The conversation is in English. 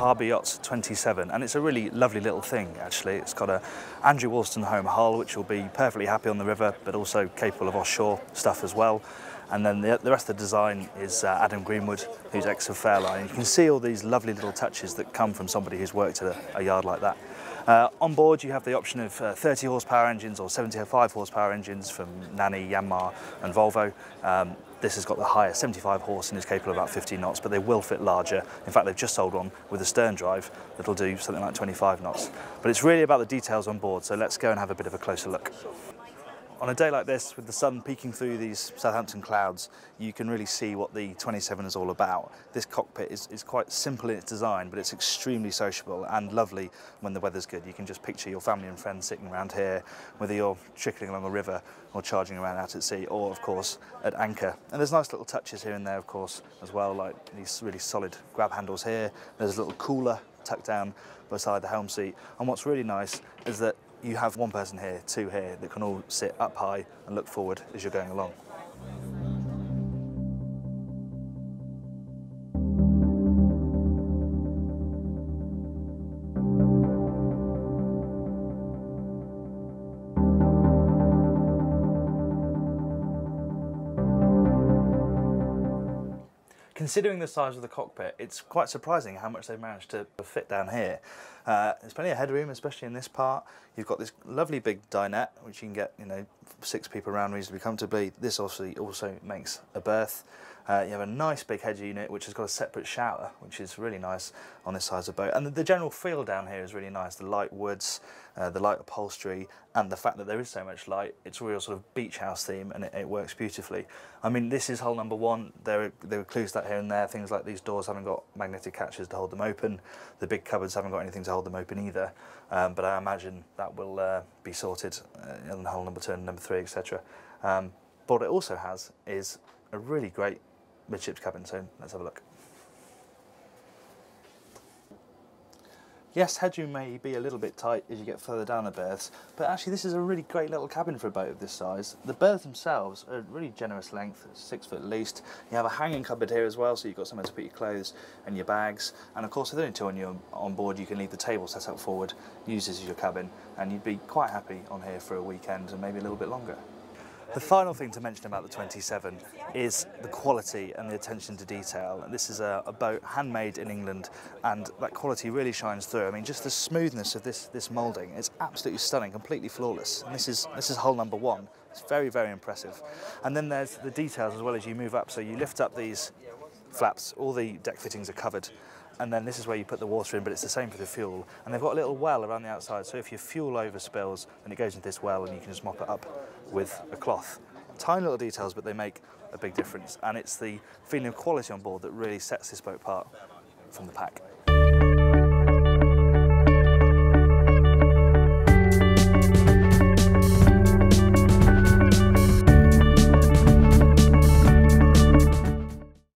Harbour Yachts 27, and it's a really lovely little thing actually. It's got a Andrew Wolstenholme hull, which will be perfectly happy on the river, but also capable of offshore stuff as well. And then the rest of the design is Adam Greenwood, who's ex of Fairline. You can see all these lovely little touches that come from somebody who's worked at a yard like that. On board you have the option of 30 horsepower engines or 75 horsepower engines from Nani, Yanmar and Volvo. This has got the highest 75 horse and is capable of about 15 knots, but they will fit larger. In fact, they've just sold one with a stern drive that'll do something like 25 knots. But it's really about the details on board, so let's go and have a bit of a closer look. On a day like this, with the sun peeking through these Southampton clouds, you can really see what the 27 is all about. This cockpit is quite simple in its design, but it's extremely sociable and lovely when the weather's good. You can just picture your family and friends sitting around here, whether you're trickling along a river or charging around out at sea, or of course at anchor. And there's nice little touches here and there, of course, as well, like these really solid grab handles here. There's a little cooler tucked down beside the helm seat. And what's really nice is that you have one person here, two here, that can all sit up high and look forward as you're going along. Considering the size of the cockpit, it's quite surprising how much they've managed to fit down here. There's plenty of headroom, especially in this part. You've got this lovely big dinette, which you can get, 6 people around reasonably comfortably. This obviously also makes a berth. You have a nice big head unit, which has got a separate shower, which is really nice on this size of boat. And the general feel down here is really nice. The light woods, the light upholstery, and the fact that there is so much light. It's a real sort of beach house theme, and it works beautifully. I mean, this is hull number 1. There are clues that here and there. Things like these doors haven't got magnetic catches to hold them open. The big cupboards haven't got anything to hold them open either. But I imagine that will be sorted in hull number 2 and number 3, etc. But what it also has is a really great midships cabin, so let's have a look. Yes, headroom may be a little bit tight as you get further down the berths, but actually this is a really great little cabin for a boat of this size. The berths themselves are really generous length, 6 foot at least. You have a hanging cupboard here as well, so you've got somewhere to put your clothes and your bags. And of course, with only 2 on board, you can leave the table set up forward, use this as your cabin, and you'd be quite happy on here for a weekend and maybe a little bit longer. The final thing to mention about the 27 is the quality and the attention to detail. This is a boat handmade in England, and that quality really shines through. I mean, just the smoothness of this moulding is absolutely stunning, completely flawless. And this is hull number 1. It's very, very impressive. And then there's the details as well as you move up. So you lift up these flaps, all the deck fittings are covered. And then this is where you put the water in, but it's the same for the fuel. And they've got a little well around the outside, so if your fuel overspills, then it goes into this well and you can just mop it up with a cloth. Tiny little details, but they make a big difference. And it's the feeling of quality on board that really sets this boat apart from the pack.